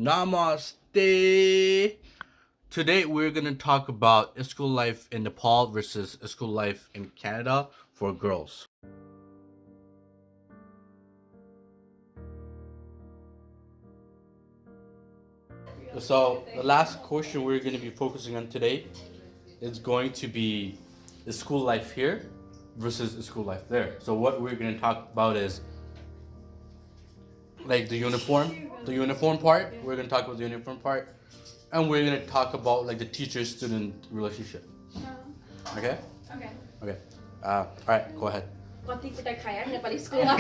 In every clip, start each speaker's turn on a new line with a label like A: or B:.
A: Namaste. Today we're gonna talk about school life in Nepal versus school life in Canada for girls. So the last question we're gonna be focusing on today is going to be the school life here versus the school life there. So what we're gonna talk about is like the uniform part. We're gonna talk about the uniform part, and we're gonna talk about like the teacher-student relationship. Okay?
B: Okay.
A: Okay. All right. Go ahead.
C: कति कुटा खाया नेपाली स्कुलमा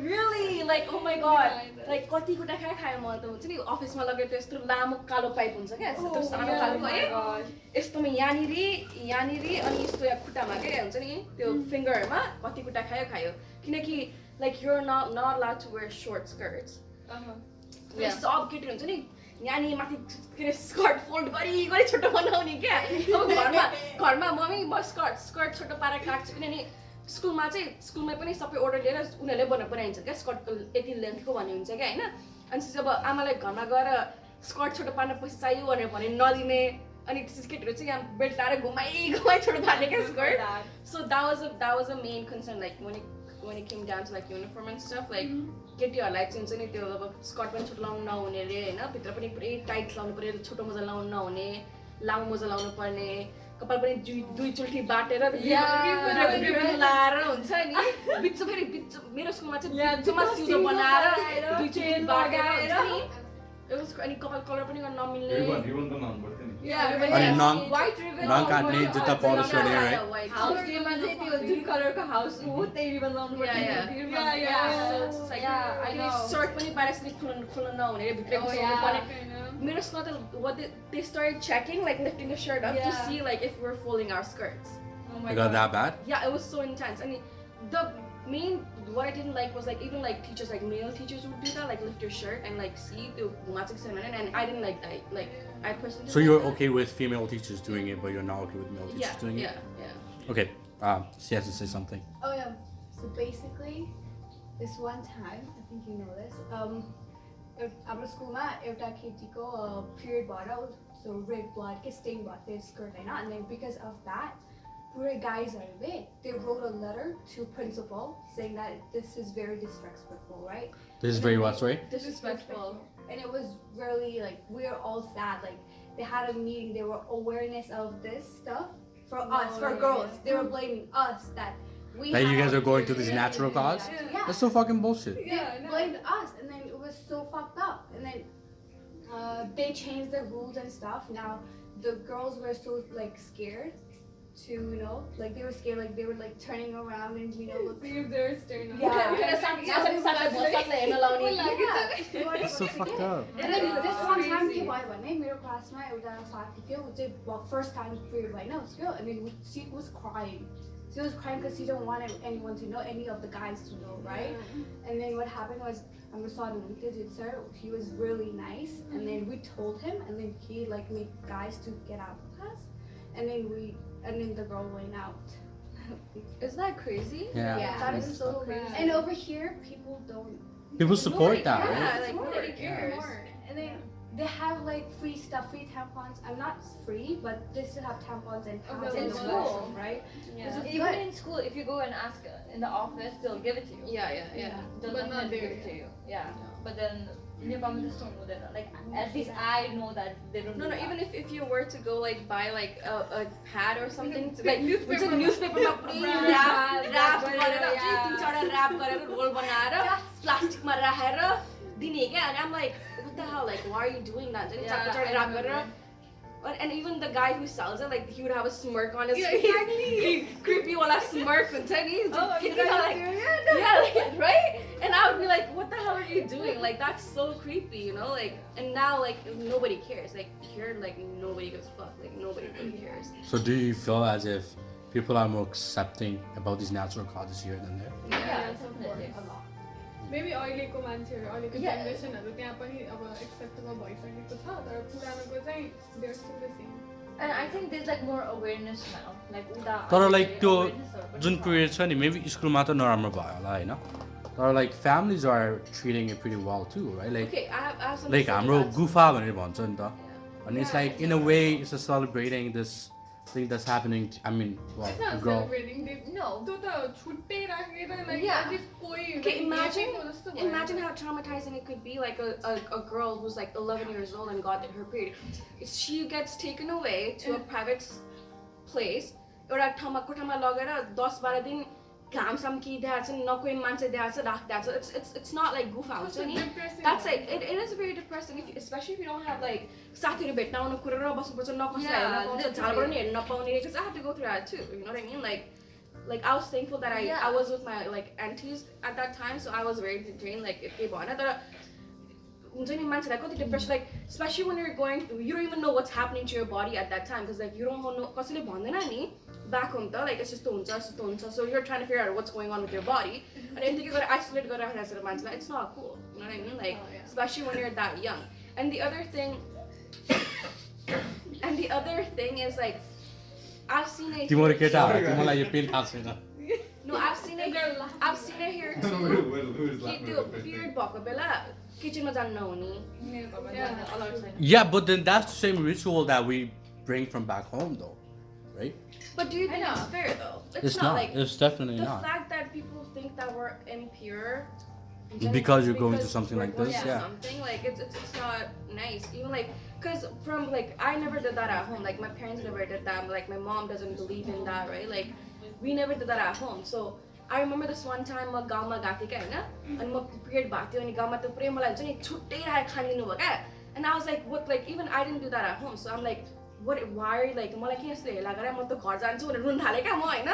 C: really like oh my god like कति कुटा खायो म त हुन्छ नि अफिसमा लगेर त्यस्तो लामो कालो पाइप हुन्छ क्या त्यो सानो खालको है यस्तोमा यहाँनिर अनि यस्तो या खुट्टामा के हुन्छ नि त्यो फिङ्गरमा कति कुटा खायो किनकि like you're not allowed to wear short skirts सब केटी हुन्छ नि यहाँनिर माथि के अरे स्कर्ट फोल्ड गरी छोटो बनाउने क्या अब घरमा मम्मी म स्कर्ट छोटो पारेर काट्छु किनभने स्कुलमै पनि सबै अर्डर लिएर उनीहरूले बनाइन्छ क्या स्कर्टको यति लेन्थको भन्ने हुन्छ क्या होइन अनि जब आमालाई घरमा गएर स्कर्ट छोटो पार्न पैसा चाहियो भनेर भने नदिने अनि त्यसपछि केटीहरू चाहिँ यहाँ बेल्ट लाएर घुमाइ छोटो पार्ने क्या skirt so that was a main concern like when it came down to like uniform and stuff like केटीहरूलाई चाहिँ हुन्छ नि त्यो अब स्कर्ट पनि छोटो लाउनु नहुने रे होइन भित्र पनि पुरै टाइट लाउनु पर्यो छोटो मोजा लाउनु नहुने लामो मोजा लाउनु पर्ने कपाल पनि दुई चुल्ठी बाटेर लाएर हुन्छ नि बिच मेरो स्कुलमा चाहिँ बिचमा सिउलो बनाएर दुई चुल्ठी बाटेर नि अनि कपाल कलर पनि गर्न नमिल्ने
A: अनि नङ काट्ने जुत्ता पलिस गर्ने है
B: हाउसमा चाहिँ त्यो जुन कलरको हाउस हो त्यही रिबन लाउनु
C: पर्छ सर्ट पनि पारेसरी खुल्न नहुने भित्र मेरो स्कुलमा त they started checking like lifting the shirt up to see like if we're folding our skirts.
A: Oh my god, that bad?
C: Yeah, it was so intense. I mean, the main what I didn't like was like even like teachers like male teachers would do that like lift your shirt and like see the romantic ceremony and I didn't like that like I personally
A: So you're okay with female teachers doing it but you're not okay with male teachers doing it?
C: Yeah.
A: Okay. She has to say something.
D: Oh yeah. So basically this one time I think you know this हाम्रो स्कुलमा एउटा केटीको period भएर so red blood के stain भयो त्यो skirt हैन and then because of that पुरै गाइजहरूले they wrote a letter to principal saying that this is very disrespectful, right?
A: This is very what, sorry?
C: Disrespectful.
D: And it was really like we were all sad like they had a meeting, they were awareness of this stuff for us, for girls. They were blaming us that
A: that you guys are going to this natural cause?
D: Yeah.
A: That's so fucking bullshit.
D: They blamed us and then it was so fucked up and then they changed the rules and stuff. Now the girls were so like scared to like they were scared like they were like turning around and look
B: see if they're staring
A: That's so fucked up.
D: and then this one time के भयो भने मेरो क्लासमा एउटा साथी थियो उ चाहिँ first time period भएन उसको and then she was crying because she don't want anyone to know, any of the guys to know, right? And then what happened was हाम्रो सर हुनुहुन्थ्यो sir, he was really nice and then we told him and then he like made guys to get out of class and then the girl went out.
C: Is that crazy?
A: Yeah.
D: That is so crazy. And over here people
A: support that,
C: yeah,
A: right?
C: like nobody cares.
D: And then they have like free stuff, free tampons. I'm not free, but they still have tampons and pads in the washroom, right?
B: Yeah. Even in school, if you go and ask in the office, they'll give it to you.
C: Yeah.
B: They'll not give it to you. Yeah. But then Nepal just don't know that. Like at least I know that they don't.
C: No. Even if you were to go like buy like a pad or something, like newspaper wrap गरेर roll बनाएर प्लास्टिकमा राखेर दिने क्या and I'm like what the hell like why are you doing that? Wrap गरेर and even the guy who sells it like he would have a smirk on his face. Creepy wala smirk हुन्छ नि like right and I would be like what the hell are you doing like that's so creepy like and now like nobody cares like here like nobody gives a fuck like nobody really cares.
A: So do you feel as if people are more accepting about these natural causes here than there?
B: Yeah, definitely.
E: Maybe अहिलेको मान्छेहरू अहिलेको जेनेरेसनहरू त्यहाँ पनि अब acceptable भइसकेको छ तर पुरानोको चाहिँ they're still the same.
B: And I think there's like more awareness now. Like
A: तर लाइक त्यो जुन पिरियड छ नि मेबी स्कुलमा त नराम्रो भयो होला हैन or like families are treating it pretty well too, right? Like
C: Okay, I have something
A: like
C: to say to
A: हाम्रो
C: that.
A: गुफा भनेर भन्छ नि त.
C: Yeah.
A: And it's like in a way it's just celebrating this thing that's happening to, I mean, well,
E: It's not
A: girl.
E: celebrating. They
B: No.
E: त्यो त छुट्टै राखेर like
C: Yeah.
E: as if कोही
C: Okay, imagine
E: देखेको जस्तो भयो।
C: imagine how traumatizing it could be, like a girl who's like 11 years old and got her period. She gets taken away to a private place. एउटा ठाउँमा कोठामा लगेर 10-12 दिन घामसाम किइदिएको छ, न कोही मान्छे देखाएको छ, राखिदिएको छ. It's not like गुफा हुन्छ नि.
E: Depressing
C: That's
E: भयो।
C: like it is very depressing, especially if you don't have like साथीहरू भेट्न आउनु कुरेर बस्नुपर्छ, न कसैलाई हेर्न पाउँछ, झाल पनि हेर्न नपाउने. Because I have to go through that too. You know what I mean? Like I was thankful that I was with my like aunties at that time, so I was very entertained. Like if they bought it, हुन्छ नि मान्छेलाई कति depression, like especially when you're going through, you don't even know what's happening to your body at that time, because like you don't know, कसैले भन्दैन नि back home त, like यस्तो हुन्छ, so you're trying to figure out what's going on with your body. And यतिकै गरेर isolate गरेर राखेर मान्छेलाई, it's not cool. You know what I mean? Like especially when you're that young. And the other thing is like I've seen it.
A: तिम्रो केटा हो, तिमीलाई यो pen थाहा छैन.
C: No, I've seen it here too. कि त्यो period भएको बेला किचनमा जानु नहुने.
A: Yeah, but then that's the same ritual that we bring from back home though, right?
C: But do you think it's fair though?
A: It's not.
C: Like
A: It's definitely
C: the
A: not.
C: fact that people think that we're impure
A: Because you're going to
C: because
A: something
C: we're
A: like
C: going
A: this,
C: to
A: yeah.
C: something like it's not nice. Even like because from like I never did that at home. Like my parents never did that. Like my mom doesn't believe in that, right? Like we never did that at home. So I remember this one time म गाउँमा गएको थिएँ क्या हैन, अनि म period भएको थियो अनि गाउँमा त पुरै मलाई हुन्छ नि छुट्टै राखेर खानिदिनु भयो क्या. And I was like, what, like even I didn't do that at home. So I'm like, what, why, like मलाई किन यस्तो हेला गरे, म त घर जान्छु भनेर रुन थालेँ क्या म हैन,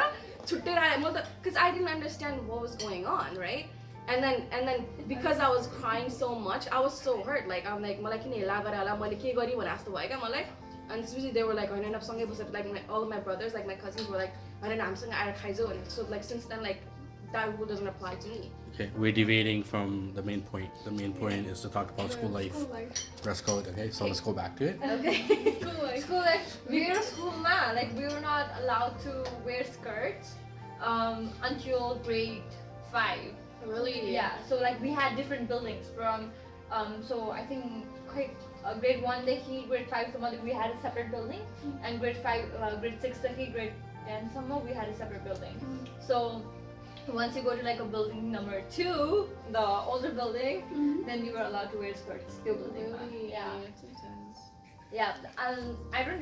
C: छुट्टै राखेँ म त, because I didn't understand what was going on, right? And then because I was crying so much, I was so hurt. Like I'm like मलाई किन हेला गरे होला, मैले के गरि भने जस्तो भयो क्या मलाई. And especially they were like, I ended up सँगै बसेर, like all of my brothers, like my cousins were like, I didn't हामीसँग आएर खाइजो. And so like since then like that rule doesn't apply to me.
A: Okay, we're deviating from the main point. The main point is to talk about school life, dress code. Okay, so let's go back to it.
B: Okay. School life. We were in school now. Like we were not allowed to wear skirts until grade 5.
C: Really?
B: Yeah. So like we had different buildings from so I think grade 1 देखि grade 5 सम्म we had a separate building, and grade 6 देखि grade 10 सम्म we had a separate building. So once you go to like a building number 2, the older building, then you were allowed to wear skirts. Still building. Yeah. Yeah. I don't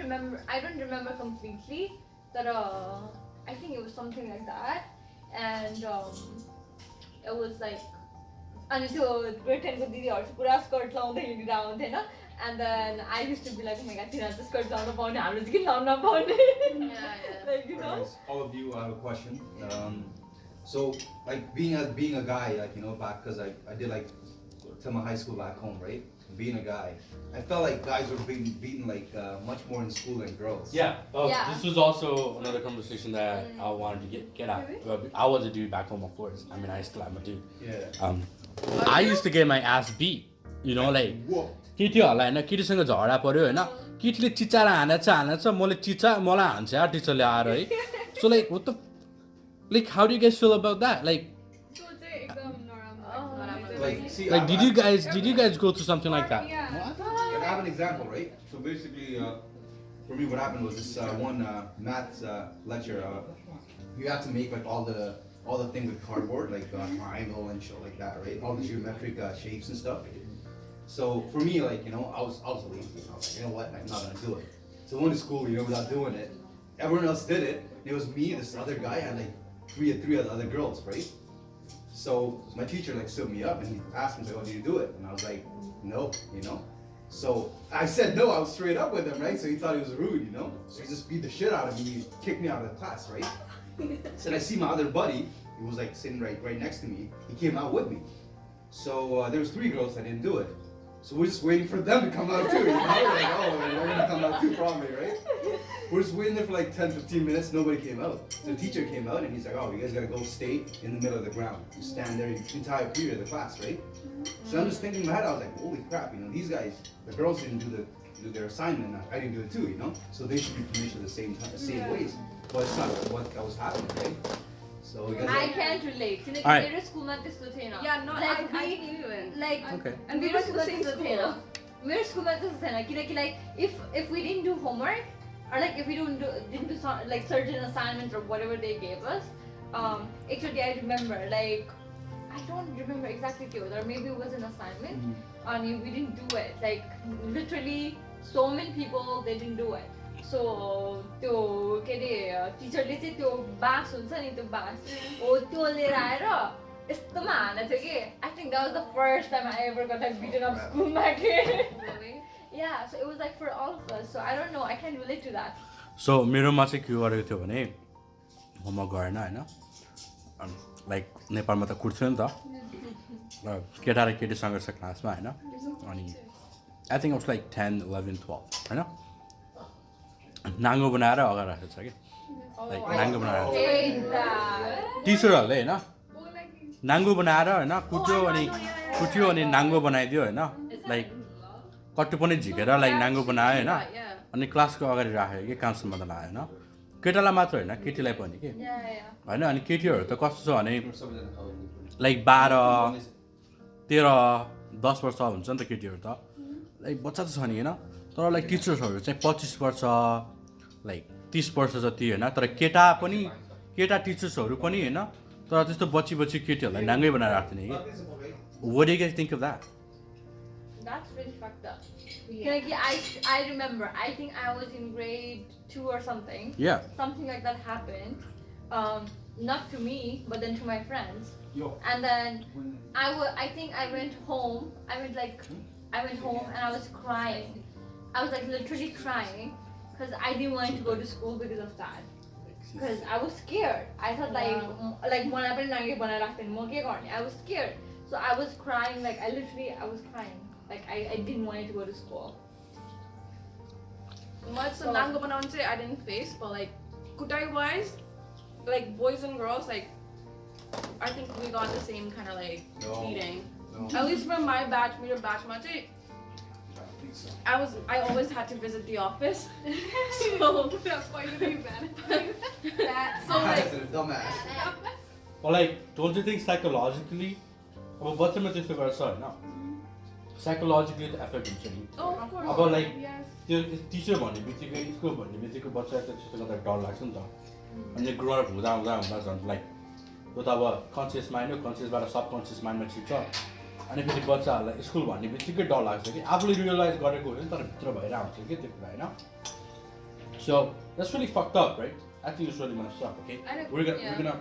B: remember completely, but I think it was something like that, and it was like until grade 10 ko didi haru pura skirt laउँदै हिँडिरा हुन्थेन, and then I used to be like, oh my god, तिनीहरु त skirt लाउन पाउने, हाम्रो चाहिँ किन लाउन नपाउने. Like you know.
F: Guys, all of you, I have a question. So like being a guy, like back, because I did like till my high school back home, right? Being a guy, I felt like guys were being beaten like much more in school than girls.
A: Yeah. Oh,
B: Yeah.
A: this was also another conversation that I wanted to get at. I was a dude back home, of course. I mean, I still am a dude.
F: Yeah.
A: I used to get my ass beat. You know, like
F: Whoa.
A: केटीहरूलाई होइन केटीसँग झगडा पर्यो होइन, केटीले चिचाएर हानेछ मैले मलाई हान्छ यार टिचरले आएर है. So like what the, like how do you guys feel about that? Like
F: Like, see,
A: like did you guys go through something like that?
E: Yeah.
F: Like, I have an example, right? So basically, for me, what happened was this one maths lecture. You have to make like all the things with cardboard, like triangle and shit like that, right? All the geometric shapes and stuff. So for me, like I was lazy. I was like, you know what? I'm not gonna do it. So I went to school, without doing it. Everyone else did it. It was me, this other guy, and like three of the other girls, right? So my teacher like stood me up and he asked me, like, "Oh, did you do it?" And I was like, "No," So I said no. I was straight up with him, right? So he thought it was rude, So he just beat the shit out of me. He kicked me out of the class, right? So then I see my other buddy. He was like sitting right next to me. He came out with me. So there was 3 girls that didn't do it. So we're just waiting for them to come out too, We're like, oh, they're gonna come out too probably, right? We're just waiting there for like 10-15 minutes, nobody came out. So the teacher came out and he's like, oh, you guys gotta go stay in the middle of the ground. You stand there the entire period of the class, right? So I'm just thinking in my head, I was like, holy crap, these guys, the girls didn't do their assignment, I didn't do it too, So they should be punished the same ways. But it's not what that was happening, right? So you guys
B: I
F: like,
B: can't relate. किनकि
A: Alright.
B: मेरो स्कुलमा त्यस्तो थिएन.
C: Yeah, no,
B: Like,
C: I
B: we-
C: didn't even.
B: Like
A: Okay.
C: And we
B: मेरो
C: went to the
B: स्कुलमा
C: same
B: त्यस्तो
C: school.
B: थिएन. मेरो स्कुलमा त्यस्तो थिएन किनकि like if we didn't do homework or like if we didn't do like certain assignments or whatever they gave us, actually I remember like I don't remember exactly what it was, or maybe it was an assignment and we didn't do it. Like literally so many people they didn't do it. So त्यो के अरे टिचरले चाहिँ त्यो बाँस हुन्छ नि त्यो बाँस हो त्यो लिएर आएर यस्तोमा हानेको थियो कि I think that was the first time I ever got like beaten up स्कुलमा के
C: Really?
B: Yeah, so it was like for all of us. So I don't know, I can't relate to that.
A: सो मेरोमा चाहिँ के गरेको थियो भने homework गरेन होइन लाइक नेपालमा त कुट्थ्यो नि त केटा र केटीसँग छ क्लासमा होइन अनि आई थिङ्क वाज लाइक 10, 11, 12 होइन नाङ्गो बनाएर अगाडि राखेको छ कि लाइक नाङ्गो बनाएर
B: Hate that.
A: टिचरहरूले होइन नाङ्गो बनाएर होइन कुट्यो अनि नाङ्गो बनाइदियो होइन लाइक कट्टु पनि झिकेर लाइक नाङ्गो बनायो होइन
C: Yeah.
A: अनि क्लासको अगाडि राखेको कि काउन्सिलमा त लायो होइन केटालाई मात्र होइन केटीलाई पनि कि
B: Yeah.
A: होइन अनि केटीहरू त कस्तो छ भने लाइक 12, 13, 10 वर्ष हुन्छ नि त केटीहरू त लाइक बच्चा त छ नि होइन तर लाइक टिचर्सहरू चाहिँ 25 वर्ष लाइक 30 वर्ष जति होइन तर केटा टिचर्सहरू पनि होइन तर त्यस्तो बच्ची केटीहरूलाई नाङ्गै बनाएर राख्थ्यो नि कि what do you guys think of that?
B: That's really fucked up. Like, I remember, I think I was in grade 2 or something.
A: Yeah.
B: Something like that happened. Not to me, but then to my friends.
F: yo,
B: And then I think I went home. I went home and I was crying. I was like literally crying because I didn't want to go to school because of that. Because I was scared. I thought like when I was scared. So I was crying, like I was crying. Like I didn't want to go to school.
C: What's the nango banaunche I didn't face, but like kutai wise, like boys and girls, like I think we got the same kind of like
F: No.
C: beating.
F: no.
C: At least from my batch, me batch mache,
F: I think so.
C: I always had to visit the office. So
E: That's why you leave that.
C: so like
F: That's a dumbass.
A: Or like don't you think psychologically अब बच्चामा त्यस्तो गर्छ होइन psychologically त effect हुन्छ नि
C: oh of course.
A: अब like
E: Yes.
A: त्यो Stitcher भन्ने बित्तिकै स्कुल भन्ने बित्तिकै बच्चालाई त त्यस्तो गर्दा डर लाग्छ नि त अनि ग्रो अप हुँदा झन् लाइक त्यो त अब कन्सियस माइन्ड हो कन्सियसबाट सब कन्सियस माइन्डमा छिर्छ अनि फेरि बच्चाहरूलाई स्कुल भन्ने बित्तिकै डर लाग्छ कि आफूले रियलाइज गरेको होइन तर भित्र भएर आउँछ कि त्यो कुरा होइन so that's really fucked up right I think it's really must up okay
C: I don't-
A: we're
C: yeah.
A: gonna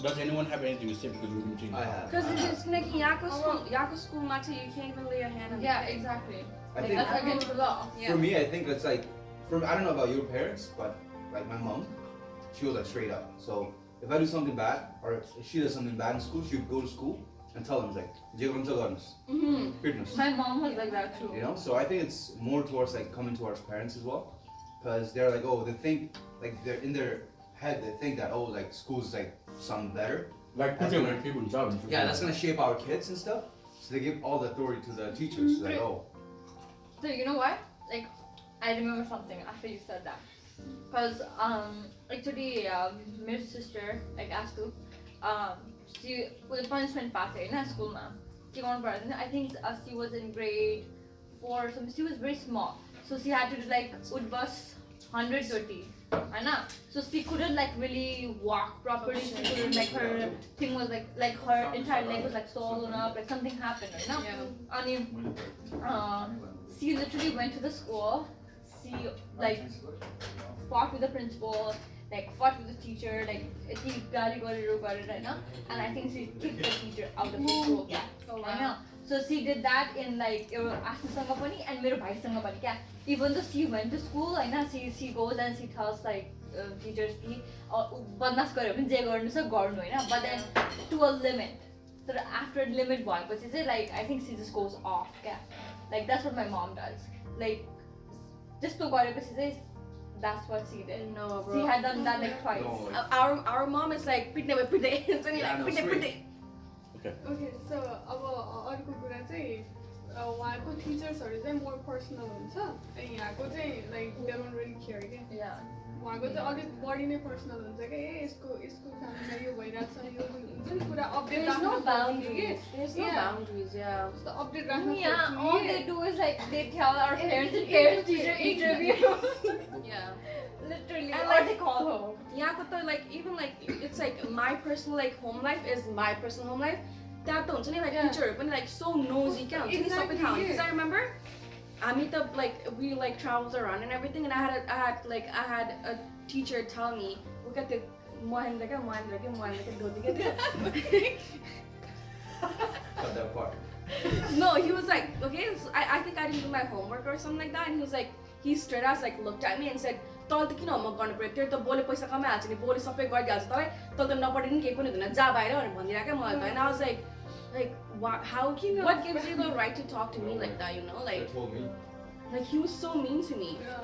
A: does anyone have anything to say because we're going
F: I have.
C: Because it's like Yako school mache, you can't even lay a hand on
B: Yeah,
C: the kid.
B: exactly.
F: I
B: Like
F: think
B: that's against the law.
C: Yeah.
F: for me, I think it's like, I don't know about your parents, but like my mom, she was like straight up. So if I do something bad or if she does something bad in school, she would go to school and tell them like, fitness.
B: My mom was like that too.
F: You know, so I think it's more towards like coming towards parents as well, because they're like, oh, they think like they're in their head, they think that oh, like school's like something better.
A: like कुट्यो भने ठिक हुन्छ भन्छ
F: Yeah, that's gonna shape our kids and stuff. So they give all the authority to the teachers. Like, oh,
B: So you know what? Like, I remember something after you said that. Because actually, my sister, like Astu, she was punishment pattern in school now. She got on I think she was in grade 4 or something. She was very small, so she had to do like would bus 130. I know. So she couldn't like really walk properly. She couldn't like her thing was like her entire leg was like swollen up. Like something happened, right? No.
C: Yeah.
B: She literally went to the school. She like fought with the principal, like fought with the teacher, like she got it right now. And I think she kicked the teacher out of the school.
C: Oh,
B: I know. So she did that in like Ashuसँग पनि and मेरो भाइसँग पनि क्या. Even though she went to school, I know she goes and she tells like teachers कि बदमास गर्यो भने जे गर्नु छ गर्नु हैन. But then to a limit. So after limit भएपछि चाहिँ like I think she just goes off क्या. Like that's what my mom does. Like त्यस्तो गरेपछि चाहिँ that's what she did.
C: No, bro.
B: She had done that like twice.
F: no.
C: Our mom is like pitne bhai pitne. It's only
F: Yeah,
C: like
F: no,
C: pitne
F: straight.
C: pitne.
E: Okay, so अब अर्को कुरा चाहिँ उहाँको टिचर्सहरू चाहिँ more personal हुन्छ अनि यहाँको चाहिँ like they don't really care के
B: Yeah.
E: उहाँको चाहिँ अलिक बढी नै पर्सनल हुन्छ क्या ए यसको फ्यामिलीमा यो भइरहेको छ यो हुन्छ नि पुरा अपडेट
C: There's no
E: राख्नु
C: boundaries. There's no
E: Yeah.
C: boundaries, yeah.
E: जस्तो अपडेट राख्नु
B: Yeah, all they do is like they tell our parents and parents teacher interview.
C: Yeah.
B: Literally,
C: And
B: or
C: like-
B: they call home.
C: Yeah, but the, like even like it's like my personal like home life is my personal home life. That don't like
E: Yeah.
C: teacher but like so nosy count.
E: Exactly,
C: Because
E: yeah.
C: I remember I meet up like we like travels around and everything and I had a teacher tell me look at the Mohendra ke doti ke
F: Cut that part.
C: No, he was like, okay, so I think I didn't do my homework or something like that, and he was like, he straight as like looked at me and said, "Tall the kino mo gonna pray. Tell the bole paisa kama achi ni bole sabai gari galcha tawai. Tall the na padi ni ke pani duna ja bahira bhani bhandiraka मलाई त." And I was like, how? What gives you the right to talk to me like that? You know,
F: They told me.
C: like he was so mean to me.
E: Yeah.